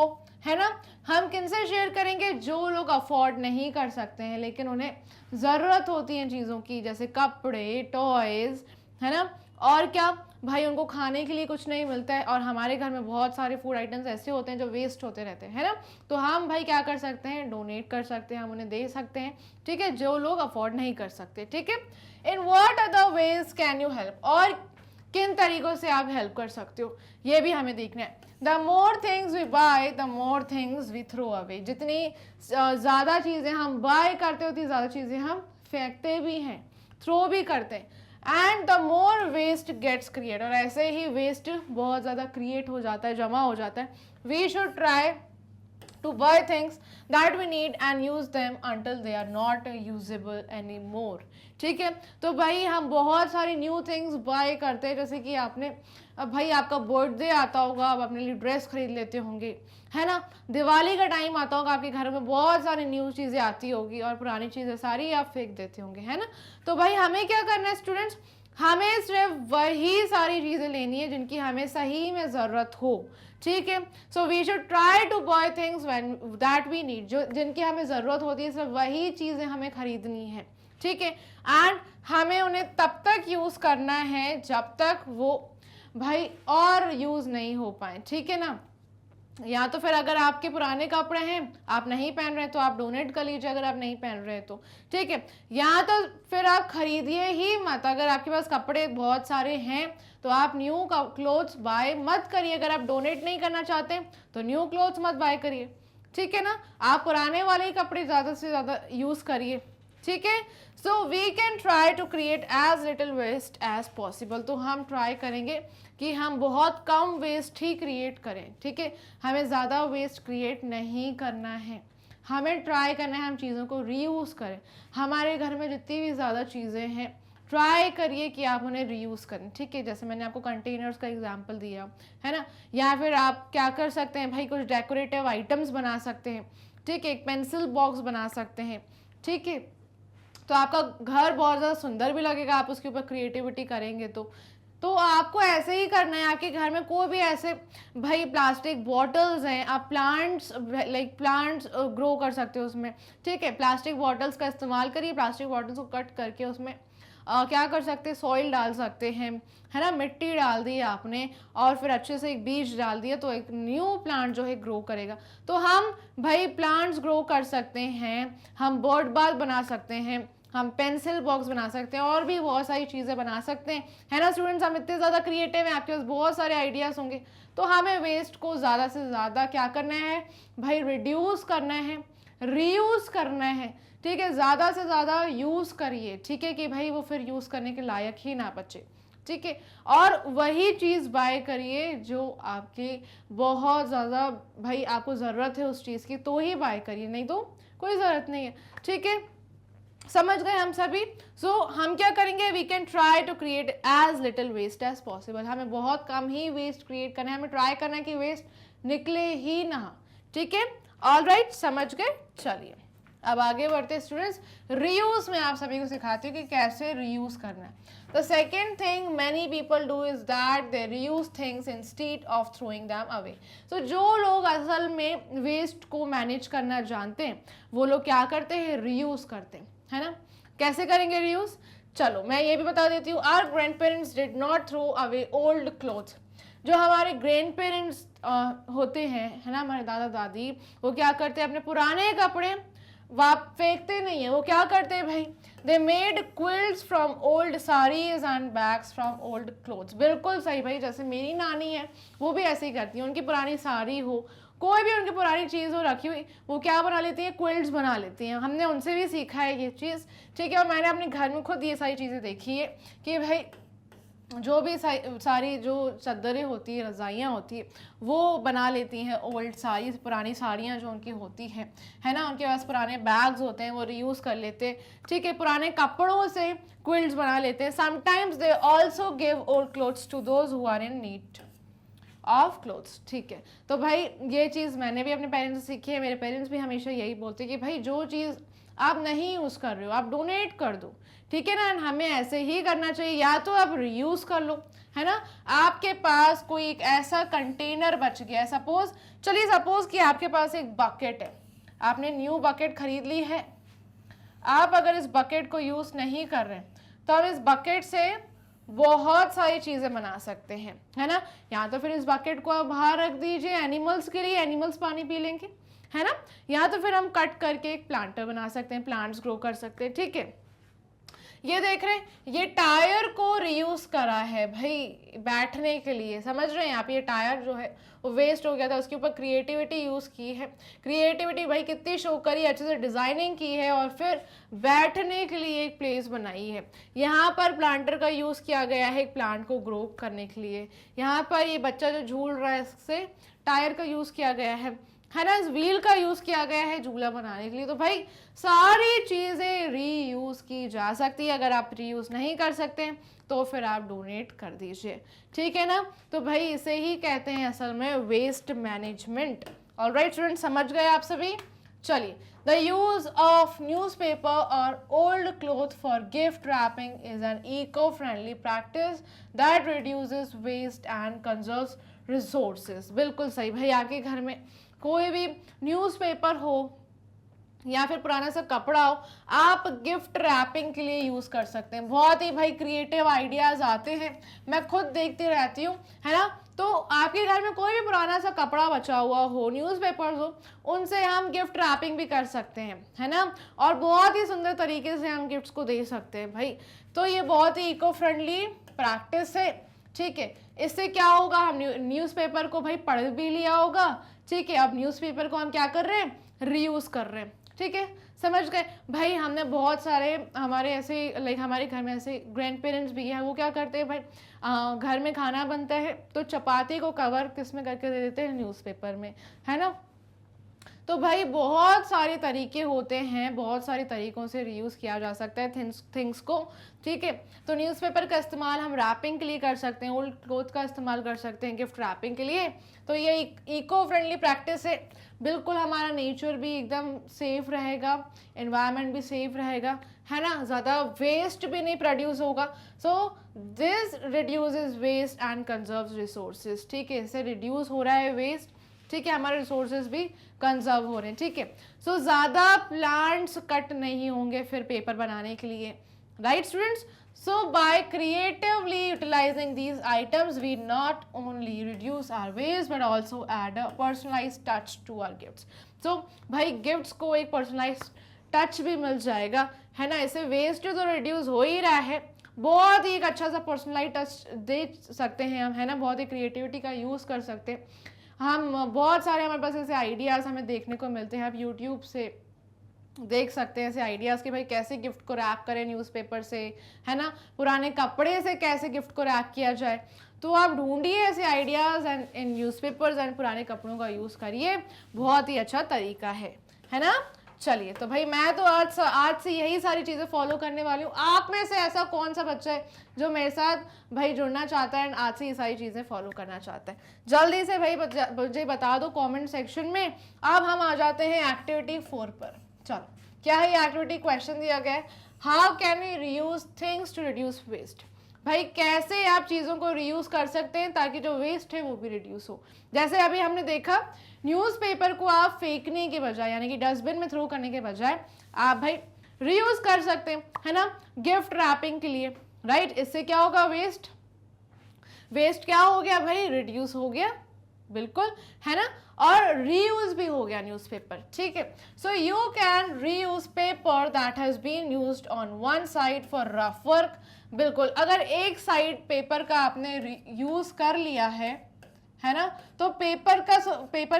है ना। हम किनसे शेयर करेंगे, जो लोग अफोर्ड नहीं कर सकते हैं लेकिन उन्हें ज़रूरत होती है चीज़ों की, जैसे कपड़े, टॉयज़, है ना। और क्या भाई, उनको खाने के लिए कुछ नहीं मिलता है, और हमारे घर में बहुत सारे फूड आइटम्स ऐसे होते हैं जो वेस्ट होते रहते हैं, है ना। तो हम भाई क्या कर सकते हैं, डोनेट कर सकते हैं, हम उन्हें दे सकते हैं, ठीक है, जो लोग अफोर्ड नहीं कर सकते, ठीक है। In what other ways can you help, और किन तरीकों से आप हेल्प कर सकते हो, ये भी हमें देखना है। The more things we buy the more things we throw away, जितनी ज़्यादा चीज़ें हम बाय करते हैं उतनी ज़्यादा चीज़ें हम फेंकते भी हैं, थ्रो भी करते हैं, and the more waste gets create, और ऐसे ही वेस्ट बहुत ज़्यादा क्रिएट हो जाता है, जमा हो जाता है। We should try to buy things that we need and use them until they are not usable anymore, ठीक है। तो भाई हम बहुत सारी न्यू थिंग्स बाय करते हैं, जैसे कि आपने अब भाई आपका बर्थडे आता होगा, आप अपने लिए ड्रेस खरीद लेते होंगे, है ना। दिवाली का टाइम आता होगा, आपके घर में बहुत सारी न्यू चीज़ें आती होगी और पुरानी चीज़ें सारी आप फेंक देते होंगे, है ना। तो भाई हमें क्या करना है स्टूडेंट्स, हमें सिर्फ वही सारी चीज़ें लेनी है जिनकी हमें सही में ज़रूरत हो, ठीक है। So we should try to buy things when that we need, जो जिनकी हमें ज़रूरत होती है सिर्फ वही चीज़ें हमें खरीदनी है, ठीक है। एंड हमें उन्हें तब तक यूज़ करना है जब तक वो भाई और यूज़ नहीं हो पाए, ठीक है ना। या तो फिर अगर आपके पुराने कपड़े हैं, आप नहीं पहन रहे तो आप डोनेट कर लीजिए, अगर आप नहीं पहन रहे तो, ठीक है। या तो फिर आप खरीदिए ही मत, अगर आपके पास कपड़े बहुत सारे हैं तो आप न्यू क्लोथ्स बाय मत करिए, अगर आप डोनेट नहीं करना चाहते तो न्यू क्लोथ्स मत बाय करिए, ठीक है ना। आप पुराने वाले ही कपड़े ज़्यादा से ज़्यादा यूज़ करिए, ठीक है। So we can try to create as little waste as possible, तो हम ट्राई करेंगे कि हम बहुत कम वेस्ट ही क्रिएट करें, ठीक है। हमें ज़्यादा वेस्ट क्रिएट नहीं करना है, हमें ट्राई करना है हम चीज़ों को रीयूज़ करें। हमारे घर में जितनी भी ज़्यादा चीज़ें हैं ट्राई करिए कि आप उन्हें रीयूज़ करें, ठीक है। जैसे मैंने आपको कंटेनर्स का एग्जांपल दिया, है ना। या फिर आप क्या कर सकते हैं भाई, कुछ डेकोरेटिव आइटम्स बना सकते हैं, ठीक है, एक पेंसिल बॉक्स बना सकते हैं, ठीक है। तो आपका घर बहुत ज़्यादा सुंदर भी लगेगा, आप उसके ऊपर क्रिएटिविटी करेंगे तो आपको ऐसे ही करना है। आपके घर में कोई भी ऐसे भाई प्लास्टिक बॉटल्स हैं, आप प्लांट्स ग्रो कर सकते हो उसमें, ठीक है। प्लास्टिक बॉटल्स का इस्तेमाल करिए, प्लास्टिक बॉटल्स को कट करके उसमें क्या कर सकते हैं, सॉइल डाल सकते हैं, है ना। मिट्टी डाल दी आपने और फिर अच्छे से एक बीज डाल दिया तो एक न्यू प्लांट जो है ग्रो करेगा। तो हम भाई प्लांट्स ग्रो कर सकते हैं, हम बर्ड बाथ बना सकते हैं, हम पेंसिल बॉक्स बना सकते हैं, और भी बहुत सारी चीज़ें बना सकते हैं, है ना स्टूडेंट्स। हम इतने ज़्यादा क्रिएटिव हैं, आपके पास बहुत सारे आइडियाज़ होंगे। तो हमें वेस्ट को ज़्यादा से ज़्यादा क्या करना है भाई, रिड्यूस करना है, रीयूज़ करना है, ठीक है, ज़्यादा से ज़्यादा यूज़ करिए, ठीक है, कि भाई वो फिर यूज़ करने के लायक ही ना बचे, ठीक है। और वही चीज़ बाय करिए जो आपके बहुत ज़्यादा भाई आपको ज़रूरत है उस चीज़ की, तो ही बाय करिए, नहीं तो कोई ज़रूरत नहीं है, ठीक है। समझ गए हम सभी। हम क्या करेंगे, we can try to create as little waste as possible. हमें बहुत कम ही वेस्ट क्रिएट करना है, हमें ट्राई करना है कि वेस्ट निकले ही ना, ठीक है। ऑल राइट, समझ गए। चलिए अब आगे बढ़ते स्टूडेंट्स। रीयूज में आप सभी को सिखाती हूँ कि कैसे रीयूज करना है। The second thing many people do is that they reuse things instead of throwing them away. तो जो लोग असल में वेस्ट को मैनेज करना जानते हैं वो लोग क्या करते हैं, रीयूज करते हैं, है ना। कैसे करेंगे रीयूज, चलो मैं ये भी बता देती हूँ। Our grandparents did not throw away old cloth. जो हमारे ग्रैंड पेरेंट्स होते हैं, है ना, हमारे दादा दादी, वो क्या करते हैं, अपने पुराने कपड़े वाप फेंकते नहीं है, वो क्या करते हैं भाई, they made quilts from old saris and bags from old clothes. बिल्कुल सही भाई, जैसे मेरी नानी है वो भी ऐसे ही करती है, उनकी पुरानी साड़ी हो, कोई भी उनकी पुरानी चीज़ हो रखी हुई, वो क्या बना लेती है, क्विल्ट्स बना लेती हैं। हमने उनसे भी सीखा है ये चीज़, ठीक है। और मैंने अपने घर में खुद ये सारी चीज़ें देखी है कि भाई जो भी सारी जो चद्दरें होती है, रज़ाइयाँ होती है, वो बना लेती हैं ओल्ड साड़ी, पुरानी साड़ियाँ जो उनकी होती हैं, है ना। उनके पास पुराने बैग्स होते हैं, वो रीयूज़ कर लेते हैं, ठीक है। पुराने कपड़ों से क्विल्ट्स बना लेते हैं। Sometimes they also give old clothes to those who are in need of clothes, ठीक है। तो भाई ये चीज़ मैंने भी अपने पेरेंट्स से सीखी है। मेरे पेरेंट्स भी हमेशा यही बोलते हैं कि भाई जो चीज़ आप नहीं यूज़ कर रहे हो आप डोनेट कर दो, ठीक है ना। हमें ऐसे ही करना चाहिए, या तो आप रीयूज़ कर लो, है ना। आपके पास कोई एक ऐसा कंटेनर बच गया है, सपोज कि आपके पास एक बकेट है, आपने न्यू बकेट खरीद ली है। आप अगर इस बकेट को यूज़ नहीं कर रहे तो आप इस बकेट से बहुत सारी चीज़ें बना सकते हैं, है ना। या तो फिर इस बकेट को आप बाहर रख दीजिए एनिमल्स के लिए, एनिमल्स पानी पी लेंगे, है ना। या तो फिर हम कट करके एक प्लांटर बना सकते हैं, प्लांट्स ग्रो कर सकते हैं, ठीक है। ये देख रहे हैं, ये टायर को रीयूज करा है भाई बैठने के लिए, समझ रहे हैं आप। ये टायर जो है वो वेस्ट हो गया था, उसके ऊपर क्रिएटिविटी यूज की है। क्रिएटिविटी भाई कितनी शो करी, अच्छे से डिजाइनिंग की है और फिर बैठने के लिए एक प्लेस बनाई है। यहाँ पर प्लांटर का यूज किया गया है एक प्लांट को ग्रो करने के लिए। यहाँ पर ये बच्चा जो झूल रहा है इससे टायर का यूज किया गया है ना। इस व्हील का यूज किया गया है झूला बनाने के लिए। तो भाई सारी चीजें रीयूज की जा सकती है। अगर आप रीयूज नहीं कर सकते तो फिर आप डोनेट कर दीजिए, ठीक है ना। तो भाई इसे ही कहते हैं असल में वेस्ट मैनेजमेंट। ऑलराइट स्टूडेंट, समझ गए आप सभी। चलिए, द यूज ऑफ न्यूज़पेपर और old cloth for gift wrapping is an eco friendly practice that reduces waste and conserves resources. बिल्कुल सही भाई, आपके घर में कोई भी न्यूज़पेपर हो या फिर पुराना सा कपड़ा हो, आप गिफ्ट रैपिंग के लिए यूज़ कर सकते हैं। बहुत ही भाई क्रिएटिव आइडियाज़ आते हैं, मैं खुद देखती रहती हूँ, है ना। तो आपके घर में कोई भी पुराना सा कपड़ा बचा हुआ हो, न्यूज़पेपर्स हो, उनसे हम गिफ्ट रैपिंग भी कर सकते हैं, है ना। और बहुत ही सुंदर तरीके से हम गिफ्ट्स को दे सकते हैं भाई। तो ये बहुत ही इको फ्रेंडली प्रैक्टिस है, ठीक है। इससे क्या होगा, हम न्यूज़पेपर को भाई पढ़ भी लिया होगा, ठीक है। अब न्यूज़पेपर को हम क्या कर रहे हैं, रीयूज़ कर रहे हैं, ठीक है। समझ गए भाई। हमने बहुत सारे हमारे ऐसे लाइक हमारे घर में ऐसे ग्रैंड पेरेंट्स भी हैं, वो क्या करते हैं भाई, घर में खाना बनता है तो चपाती को कवर किस में करके दे देते हैं, न्यूज़पेपर में, है ना। तो भाई बहुत सारे तरीके होते हैं, बहुत सारे तरीकों से रीयूज़ किया जा सकता है थिंग्स को, ठीक है। तो न्यूज़पेपर का इस्तेमाल हम रैपिंग के लिए कर सकते हैं, ओल्ड क्लोथ का इस्तेमाल कर सकते हैं गिफ्ट रैपिंग के लिए। तो ये इको फ्रेंडली प्रैक्टिस है, बिल्कुल हमारा नेचर भी एकदम सेफ रहेगा, एनवायरनमेंट भी सेफ रहेगा, है ना। ज़्यादा वेस्ट भी नहीं प्रोड्यूस होगा। So this reduces waste and conserves resources, ठीक है। इससे रिड्यूस हो रहा है वेस्ट, ठीक है, हमारे रिसोर्सेज भी कंजर्व हो रहे हैं, ठीक है। सो ज़्यादा प्लांट्स कट नहीं होंगे फिर पेपर बनाने के लिए, right students. So by creatively utilizing these items, we not only reduce our waste but also add a personalized touch to our gifts. So भाई गिफ्ट्स को एक personalized touch भी मिल जाएगा, है ना। इससे वेस्ट तो रिड्यूस हो ही रहा है, बहुत ही एक अच्छा सा पर्सनलाइज टच दे सकते हैं हम, है ना। बहुत ही क्रिएटिविटी का यूज़ कर सकते हैं हम। बहुत सारे हमारे पास ऐसे आइडियाज़ हमें देखने को मिलते हैं, आप यूट्यूब से देख सकते हैं ऐसे आइडियाज़ कि भाई कैसे गिफ्ट को रैप करें न्यूज़पेपर से, है ना, पुराने कपड़े से कैसे गिफ्ट को रैप किया जाए। तो आप ढूंढिए ऐसे ideas and in newspapers and पुराने कपड़ों का यूज़ करिए, बहुत ही अच्छा तरीका है ना। चलिए, तो भाई मैं तो आज से यही सारी चीज़ें फॉलो करने वाली हूँ। आप में से ऐसा कौन सा बच्चा है जो मेरे साथ भाई जुड़ना चाहता है एंड आज से ये सारी चीज़ें फॉलो करना चाहता है? जल्दी से भाई मुझे बता दो कमेंट सेक्शन में। अब हम आ जाते हैं एक्टिविटी 4 पर। चलो, क्या है ये एक्टिविटी? क्वेश्चन दिया गया है, how can we reuse things to reduce waste. भाई कैसे आप चीज़ों को रीयूज कर सकते हैं ताकि जो वेस्ट है वो भी रिड्यूस हो। जैसे अभी हमने देखा, न्यूज़पेपर को आप फेंकने के बजाय यानी कि डस्टबिन में थ्रो करने के बजाय आप भाई रीयूज कर सकते हैं, है ना, गिफ्ट रैपिंग के लिए, राइट। इससे क्या होगा? वेस्ट क्या हो गया भाई? रिड्यूस हो गया, बिल्कुल, है ना, और रीयूज भी हो गया न्यूज़पेपर, ठीक है। So you can reuse paper that has been used on one side for rough work. बिल्कुल, अगर एक साइड पेपर का आपने यूज कर लिया है ना, तो पेपर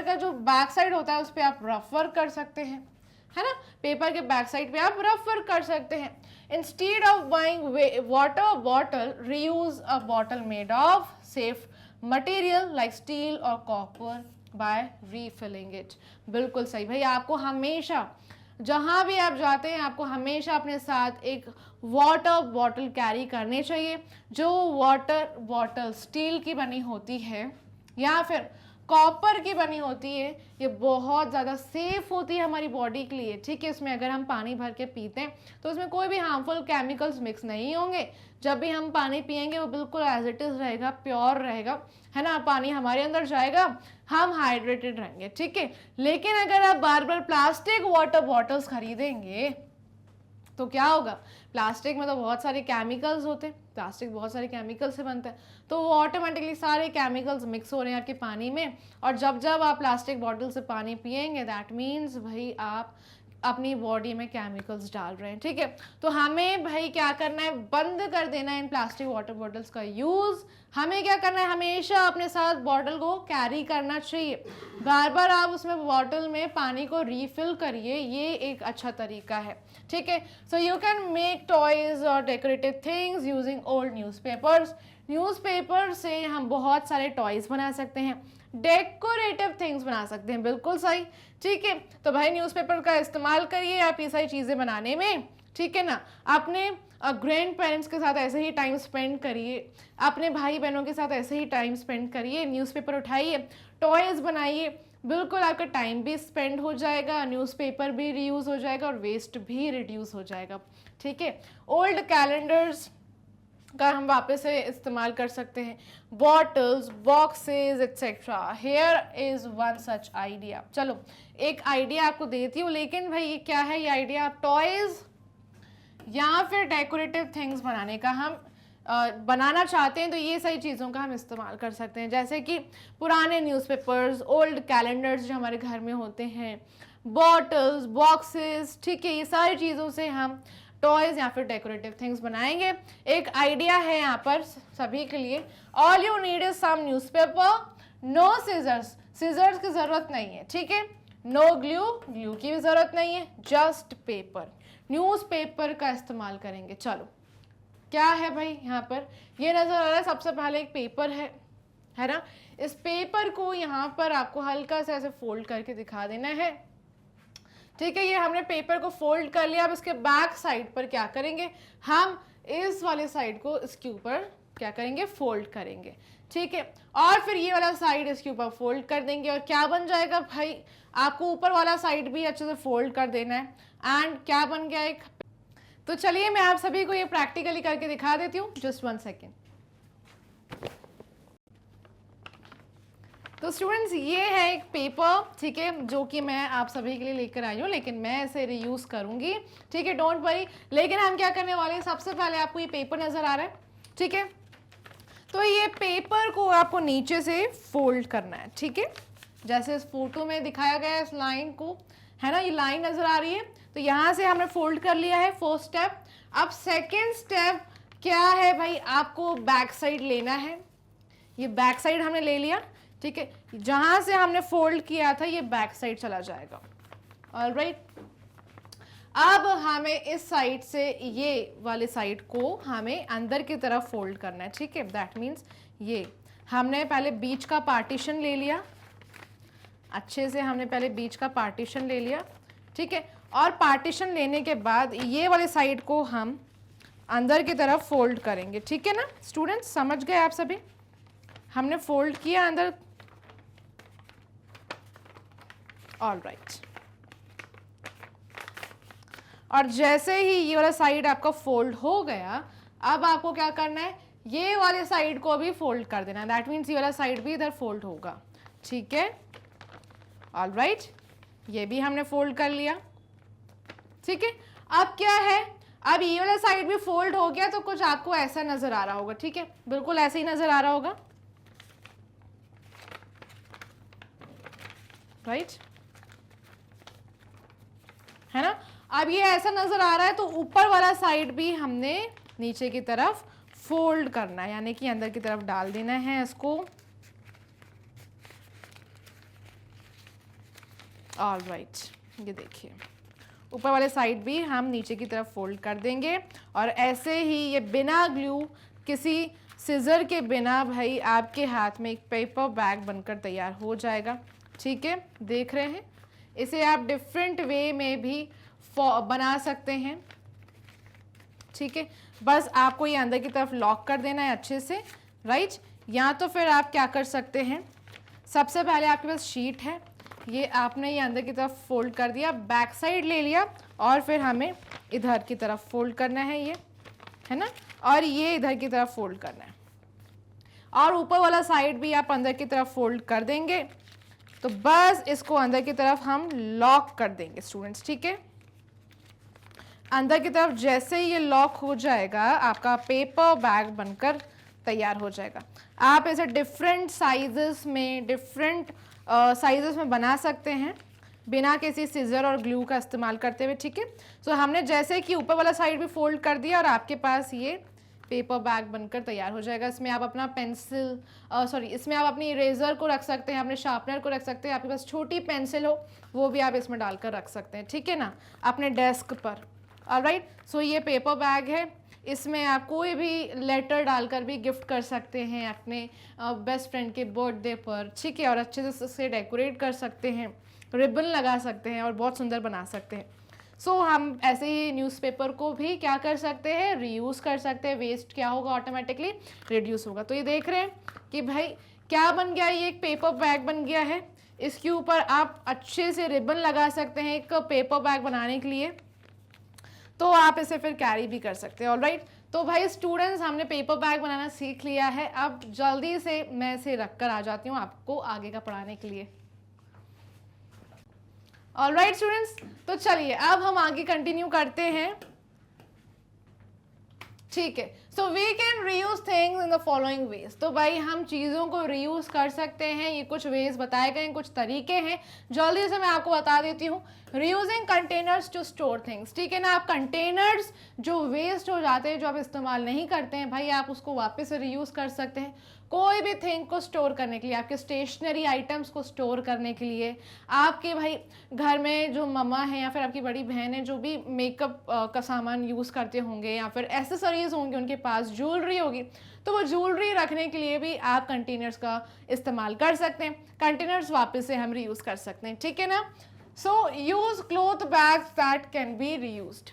का जो बैक साइड होता है उस पर आप रफ वर्क कर सकते हैं, है ना, पेपर के बैक साइड पे आप रफ वर्क कर सकते हैं। Instead of buying water bottle, reuse a bottle made of safe material like steel और कॉपर बाय रीफिलिंग इट। बिल्कुल सही भाई, आपको हमेशा जहाँ भी आप जाते हैं आपको हमेशा अपने साथ एक वाटर बॉटल कैरी करनी चाहिए। जो वाटर बॉटल स्टील की बनी होती है या फिर कॉपर की बनी होती है, ये बहुत ज़्यादा सेफ होती है हमारी बॉडी के लिए, ठीक है। इसमें अगर हम पानी भर के पीते हैं तो उसमें कोई भी हार्मफुल केमिकल्स मिक्स नहीं होंगे। जब भी हम पानी पियेंगे वो बिल्कुल एज इट इज़ रहेगा, प्योर रहेगा, है ना, पानी हमारे अंदर जाएगा, हम हाइड्रेटेड रहेंगे, ठीक है। लेकिन अगर आप बार बार प्लास्टिक वाटर बॉटल्स खरीदेंगे तो क्या होगा? प्लास्टिक में तो बहुत सारे केमिकल्स होते हैं, प्लास्टिक बहुत सारे केमिकल से बनता है, तो वो ऑटोमेटिकली सारे केमिकल्स मिक्स हो रहे हैं आपके पानी में, और जब जब आप प्लास्टिक बॉटल से पानी पियेंगे दैट मीन्स भाई आप अपनी बॉडी में केमिकल्स डाल रहे हैं, ठीक है। तो हमें भाई क्या करना है? बंद कर देना है इन प्लास्टिक वाटर बॉटल्स का यूज़। हमें क्या करना है? हमेशा अपने साथ बॉटल को कैरी करना चाहिए, बार बार आप उसमें बॉटल में पानी को रीफिल करिए, ये एक अच्छा तरीका है, ठीक है। So you can make toys और decorative things using old newspapers. Newspaper से हम बहुत सारे टॉयज बना सकते हैं, डेकोरेटिव थिंग्स बना सकते हैं, बिल्कुल सही, ठीक है। तो भाई न्यूज़पेपर का इस्तेमाल करिए आप ये सारी चीज़ें बनाने में, ठीक है ना। अपने ग्रैंड पेरेंट्स के साथ ऐसे ही टाइम स्पेंड करिए, अपने भाई बहनों के साथ ऐसे ही टाइम स्पेंड करिए, न्यूज़पेपर उठाइए, टॉयज बनाइए, बिल्कुल आपका टाइम भी स्पेंड हो जाएगा, न्यूज़पेपर भी रीयूज़ हो जाएगा और वेस्ट भी रिड्यूस हो जाएगा, ठीक है। ओल्ड कैलेंडर्स का हम वापस से इस्तेमाल कर सकते हैं, bottles, boxes etcetera. Here is one such idea. चलो एक आइडिया आपको देती हूँ, लेकिन भाई ये क्या है? ये आइडिया आप टॉयज या फिर डेकोरेटिव थिंग्स बनाने का हम बनाना चाहते हैं तो ये सही चीज़ों का हम इस्तेमाल कर सकते हैं, जैसे कि पुराने न्यूज़पेपर्स, ओल्ड कैलेंडर्स जो हमारे घर में होते हैं, बॉटल्स, बॉक्सेस, ठीक है, ये सारी चीज़ों से हम टॉयज या फिर डेकोरेटिव थिंग्स बनाएंगे। एक आइडिया है यहाँ पर सभी के लिए, all you need is some newspaper, no scissors, scissors की ज़रूरत नहीं है, ठीक है, नो ग्लू, ग्लू की भी ज़रूरत नहीं है, जस्ट पेपर, न्यूज़पेपर का इस्तेमाल करेंगे। चलो क्या है भाई यहाँ पर? ये नज़र आ रहा है, सबसे पहले एक पेपर है ना। इस पेपर को यहाँ पर आपको हल्का सा ऐसे फोल्ड करके दिखा देना है, ठीक है। ये हमने पेपर को फोल्ड कर लिया। अब इसके बैक साइड पर क्या करेंगे? हम इस वाले साइड को इसके ऊपर क्या करेंगे? फोल्ड करेंगे, ठीक है। और फिर ये वाला साइड इसके ऊपर फोल्ड कर देंगे और क्या बन जाएगा भाई? आपको ऊपर वाला साइड भी अच्छे से फोल्ड कर देना है एंड क्या बन गया? एक। तो चलिए मैं आप सभी को ये प्रैक्टिकली करके दिखा देती हूँ, जस्ट 1 सेकेंड। तो स्टूडेंट्स ये है एक पेपर, ठीक है, जो कि मैं आप सभी के लिए लेकर आई हूँ, लेकिन मैं इसे रीयूज़ करूँगी, ठीक है, डोंट वरी। लेकिन हम क्या करने वाले हैं? सबसे पहले आपको ये पेपर नज़र आ रहा है, ठीक है, तो ये पेपर को आपको नीचे से फोल्ड करना है, ठीक है, जैसे इस फोटो में दिखाया गया है, इस लाइन को, है ना, ये लाइन नज़र आ रही है, तो यहाँ से हमने फोल्ड कर लिया है, फर्स्ट स्टेप। अब सेकेंड स्टेप क्या है भाई? आपको बैक साइड लेना है, ये बैक साइड हमने ले लिया, ठीक है, जहां से हमने फोल्ड किया था ये बैक साइड चला जाएगा, ऑलराइट। अब हमें इस साइड से ये वाले साइड को हमें अंदर की तरफ फोल्ड करना है, ठीक है। दैट मीन्स ये हमने पहले बीच का पार्टीशन ले लिया, अच्छे से हमने पहले बीच का पार्टीशन ले लिया, ठीक है। और पार्टीशन लेने के बाद ये वाले साइड को हम अंदर की तरफ फोल्ड करेंगे, ठीक है ना स्टूडेंट्स, समझ गए आप सभी। हमने फोल्ड किया अंदर, ऑल राइट। और जैसे ही ये वाला साइड आपका फोल्ड हो गया, अब आपको क्या करना है, ये वाले साइड को भी फोल्ड कर देना। दैट मीन्स ये वाला साइड भी इधर फोल्ड होगा, ठीक है, ऑल राइट। ये भी हमने फोल्ड कर लिया, ठीक है। अब क्या है, अब ये वाला साइड भी फोल्ड हो गया, तो कुछ आपको ऐसा नजर आ रहा होगा, ठीक है, बिल्कुल ऐसे ही नजर आ रहा होगा, राइट, है ना। अब ये ऐसा नजर आ रहा है, तो ऊपर वाला साइड भी हमने नीचे की तरफ फोल्ड करना है, यानी कि अंदर की तरफ डाल देना है इसको, ऑल राइट। ये देखिए ऊपर वाले साइड भी हम नीचे की तरफ फोल्ड कर देंगे, और ऐसे ही ये बिना ग्लू, किसी सिजर के बिना भाई आपके हाथ में एक पेपर बैग बनकर तैयार हो जाएगा, ठीक है। देख रहे हैं, इसे आप डिफरेंट वे में भी बना सकते हैं, ठीक है। बस आपको ये अंदर की तरफ लॉक कर देना है अच्छे से, राइट। या तो फिर आप क्या कर सकते हैं, सबसे पहले आपके पास शीट है, ये आपने ये अंदर की तरफ फोल्ड कर दिया, बैक साइड ले लिया, और फिर हमें इधर की तरफ फोल्ड करना है, ये है ना, और ये इधर की तरफ फोल्ड करना है, और ऊपर वाला साइड भी आप अंदर की तरफ फोल्ड कर देंगे। तो बस इसको अंदर की तरफ हम लॉक कर देंगे स्टूडेंट्स, ठीक है। अंदर की तरफ जैसे ही ये लॉक हो जाएगा, आपका पेपर बैग बनकर तैयार हो जाएगा। आप इसे डिफरेंट साइजेस में, डिफरेंट साइजेस में बना सकते हैं बिना किसी सीजर और ग्लू का इस्तेमाल करते हुए, ठीक है। सो हमने जैसे कि ऊपर वाला साइड भी फोल्ड कर दिया, और आपके पास ये पेपर बैग बनकर तैयार हो जाएगा। इसमें आप अपना पेंसिल, इसमें आप अपनी इरेजर को रख सकते हैं, अपने शार्पनर को रख सकते हैं, आपके पास छोटी पेंसिल हो वो भी आप इसमें डालकर रख सकते हैं, ठीक है ना, अपने डेस्क पर, ऑलराइट। सो ये पेपर बैग है, इसमें आप कोई भी लेटर डालकर भी गिफ्ट कर सकते हैं अपने बेस्ट फ्रेंड के बर्थडे पर, ठीक है, और अच्छे से उसे डेकोरेट कर सकते हैं, रिबन लगा सकते हैं और बहुत सुंदर बना सकते हैं। सो हम ऐसे ही न्यूज़पेपर को भी क्या कर सकते हैं, रीयूज़ कर सकते हैं, वेस्ट क्या होगा, ऑटोमेटिकली रिड्यूस होगा। तो ये देख रहे हैं कि भाई क्या बन गया, ये एक पेपर बैग बन गया है। इसके ऊपर आप अच्छे से रिबन लगा सकते हैं एक पेपर बैग बनाने के लिए, तो आप इसे फिर कैरी भी कर सकते हैं, ऑलराइट। तो भाई स्टूडेंट्स, हमने पेपर बैग बनाना सीख लिया है। अब जल्दी से मैं इसे रख कर आ जाती हूँ आपको आगे का पढ़ाने के लिए। ऑलराइट स्टूडेंट्स, तो चलिए अब हम आगे कंटिन्यू करते हैं, ठीक है। So we can reuse things in the following ways. तो भाई हम चीज़ों को रीयूज कर सकते हैं, ये कुछ वेज बताए गए हैं, कुछ तरीके हैं, जल्दी से मैं आपको बता देती हूँ। Reusing containers to store things, ठीक है ना। आप कंटेनर्स जो वेस्ट हो जाते हैं, जो आप इस्तेमाल नहीं करते हैं, भाई आप उसको वापस से रीयूज कर सकते हैं। कोई भी थिंग को स्टोर करने के लिए, आपके स्टेशनरी आइटम्स को स्टोर करने के लिए, आपके भाई घर में जो मम्मा है या फिर आपकी बड़ी बहन है जो भी मेकअप का सामान यूज़ करते होंगे, या फिर एसेसरीज होंगे उनके पास, ज्वेलरी होगी, तो वो ज्वेलरी रखने के लिए भी आप कंटेनर्स का इस्तेमाल कर सकते हैं। कंटेनर्स वापस से हम रीयूज़ कर सकते हैं, ठीक है ना। So use cloth bags that can be reused.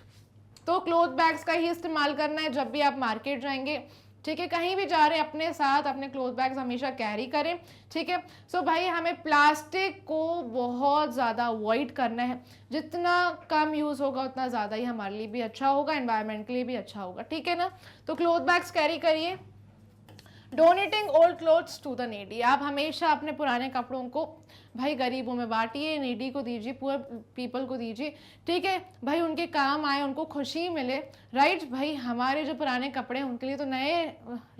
तो क्लॉथ बैग्स का ही इस्तेमाल करना है जब भी आप मार्केट जाएंगे, ठीक है, कहीं भी जा रहे हैं अपने साथ अपने क्लॉथ बैग्स हमेशा कैरी करें, ठीक है। सो भाई हमें प्लास्टिक को बहुत ज़्यादा अवॉइड करना है, जितना कम यूज़ होगा उतना ज़्यादा ही हमारे लिए भी अच्छा होगा, एनवायरनमेंट के लिए भी अच्छा होगा, ठीक है ना। तो क्लॉथ बैग्स कैरी करिए। Donating old clothes to the needy, आप हमेशा अपने पुराने कपड़ों को भाई गरीबों में बांटिए, नीडी को दीजिए, पुअर पीपल को दीजिए, ठीक है भाई, उनके काम आए, उनको खुशी मिले, राइट। भाई हमारे जो पुराने कपड़े हैं उनके लिए तो नए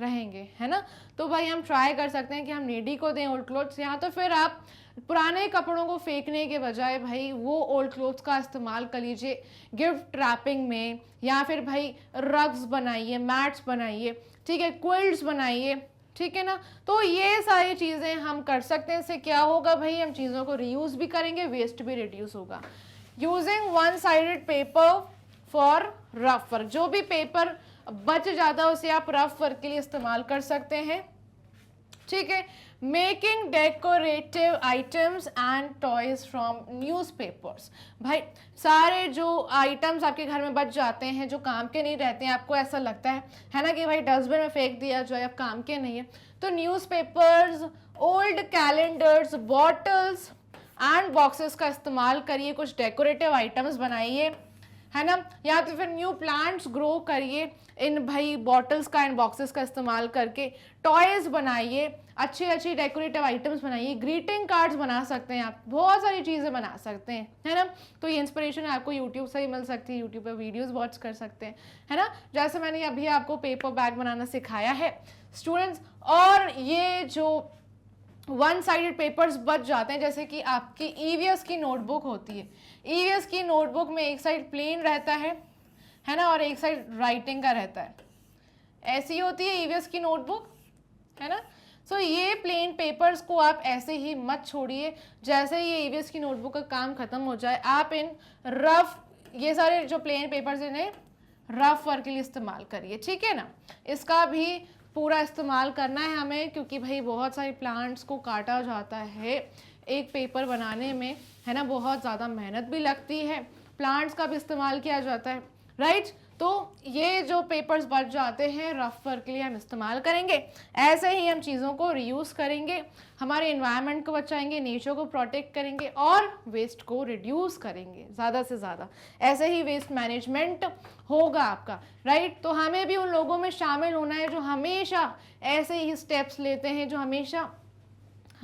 रहेंगे, है ना। तो भाई हम ट्राई कर सकते हैं कि हम नीडी को दें ओल्ड क्लोथ्स, या तो फिर आप पुराने कपड़ों को फेंकने के बजाय भाई वो ओल्ड क्लोथ्स का इस्तेमाल कर लीजिए गिफ्ट रैपिंग में, या फिर भाई रग्स बनाइए, मैट्स बनाइए, ठीक है, क्विल्ट्स बनाइए, ठीक है ना। तो ये सारी चीज़ें हम कर सकते हैं। इससे क्या होगा भाई, हम चीज़ों को रीयूज़ भी करेंगे, वेस्ट भी रिड्यूस होगा। Using one sided paper for rough work, जो भी पेपर बच जाता है उसे आप रफ वर्क के लिए इस्तेमाल कर सकते हैं, ठीक है। Making decorative items and toys from newspapers, भाई सारे जो आइटम्स आपके घर में बच जाते हैं जो काम के नहीं रहते हैं, आपको ऐसा लगता है ना कि भाई डस्टबिन में फेंक दिया जो है अब काम के नहीं है, तो newspapers, old calendars, bottles and boxes का इस्तेमाल करिए, कुछ डेकोरेटिव आइटम्स बनाइए, है ना, या तो फिर न्यू प्लांट्स ग्रो करिए इन भाई बॉटल्स का एंड बॉक्सेस का इस्तेमाल करके, टॉयज बनाइए, अच्छी अच्छी डेकोरेटिव आइटम्स बनाइए, ग्रीटिंग कार्ड्स बना सकते हैं आप, बहुत सारी चीज़ें बना सकते हैं, है ना। तो ये इंस्पिरेशन आपको यूट्यूब से ही मिल सकती है, यूट्यूब पर वीडियोस वॉच कर सकते हैं, है ना, जैसे मैंने अभी आपको पेपर बैग बनाना सिखाया है स्टूडेंट्स। और ये जो वन साइडेड पेपर्स बच जाते हैं, जैसे कि आपकी ईवीएस की नोटबुक होती है, ईवीएस की नोटबुक में एक साइड प्लेन रहता है ना, और एक साइड राइटिंग का रहता है, ऐसी होती है ईवीएस की नोटबुक, है ना। सो ये प्लेन पेपर्स को आप ऐसे ही मत छोड़िए, जैसे ये ईवीएस की नोटबुक का काम खत्म हो जाए आप इन रफ, ये सारे जो प्लेन पेपर्स इन्हें रफ वर्क के लिए इस्तेमाल करिए, ठीक है ना। इसका भी पूरा इस्तेमाल करना है हमें, क्योंकि भाई बहुत सारे प्लांट्स को काटा जाता है एक पेपर बनाने में, है ना, बहुत ज़्यादा मेहनत भी लगती है, प्लांट्स का भी इस्तेमाल किया जाता है, राइट। तो ये जो पेपर्स बच जाते हैं रफ वर्क के लिए हम इस्तेमाल करेंगे, ऐसे ही हम चीज़ों को रीयूज़ करेंगे, हमारे इन्वायरमेंट को बचाएंगे, नेचर को प्रोटेक्ट करेंगे और वेस्ट को रिड्यूस करेंगे ज़्यादा से ज़्यादा, ऐसे ही वेस्ट मैनेजमेंट होगा आपका, राइट। तो हमें भी उन लोगों में शामिल होना है जो हमेशा ऐसे ही स्टेप्स लेते हैं, जो हमेशा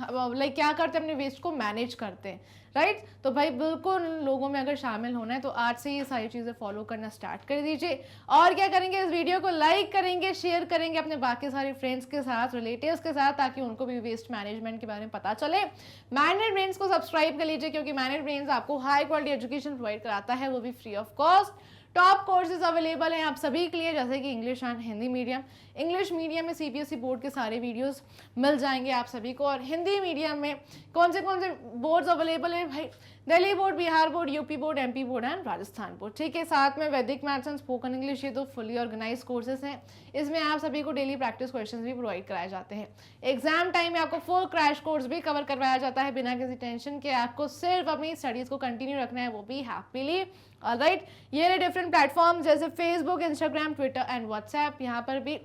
लाइक क्या करते हैं, अपने वेस्ट को मैनेज करते हैं, राइट। तो भाई बिल्कुल लोगों में अगर शामिल होना है तो आज से ये सारी चीज़ें फॉलो करना स्टार्ट कर दीजिए। और क्या करेंगे, इस वीडियो को लाइक करेंगे, शेयर करेंगे अपने बाकी सारे फ्रेंड्स के साथ, रिलेटिव्स के साथ, ताकि उनको भी वेस्ट मैनेजमेंट के बारे में पता चले। मैनेड ब्रेन्स को सब्सक्राइब कर लीजिए, क्योंकि मैनेड ब्रेन्स आपको हाई क्वालिटी एजुकेशन प्रोवाइड कराता है, वो भी free of cost. Top courses available हैं आप सभी के लिए, जैसे कि English and Hindi medium. English medium में सीबीएसई बोर्ड के सारे वीडियोस मिल जाएंगे आप सभी को, और हिंदी मीडियम में कौन से बोर्ड्स अवेलेबल हैं भाई, Delhi board, Bihar board, UP board, MP board and Rajasthan board, ठीक है। साथ में वैदिक मैथ्स एंड स्पोकन इंग्लिश, ये तो फुली ऑर्गेनाइज कोर्सेज हैं, इसमें आप सभी को डेली प्रैक्टिस क्वेश्चंस भी प्रोवाइड कराए जाते हैं। एग्जाम टाइम में आपको फुल क्रैश कोर्स भी कवर करवाया जाता है बिना किसी टेंशन के, आपको सिर्फ अपनी स्टडीज को कंटिन्यू रखना है, वो भी हैप्पीली, ऑलराइट। ये रहे डिफरेंट प्लेटफॉर्म जैसे Facebook, Instagram, Twitter and WhatsApp, यहाँ पर भी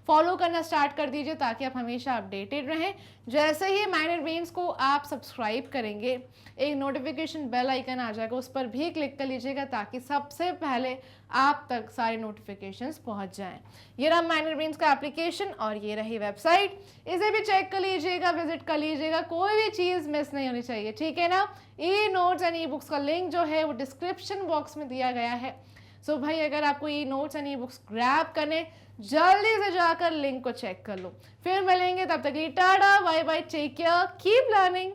फॉलो करना स्टार्ट कर दीजिए ताकि आप हमेशा अपडेटेड रहें। जैसे ही मैनेड ब्रेन्स को आप सब्सक्राइब करेंगे, एक नोटिफिकेशन बेल आइकन आ जाएगा, उस पर भी क्लिक कर लीजिएगा ताकि सबसे पहले आप तक सारे नोटिफिकेशंस पहुंच जाएं। ये रहा मैनेड ब्रेन्स का एप्लीकेशन और ये रही वेबसाइट, इसे भी चेक कर लीजिएगा, विजिट कर लीजिएगा, कोई भी चीज़ मिस नहीं होनी चाहिए, ठीक है ना। ई नोट्स एंड ई बुक्स का लिंक जो है वो डिस्क्रिप्शन बॉक्स में दिया गया है। सो भाई अगर आपको e notes and e books grab करने, जल्दी से जाकर लिंक को चेक कर लो। फिर मिलेंगे, तब तक tata bye bye, take care, keep learning.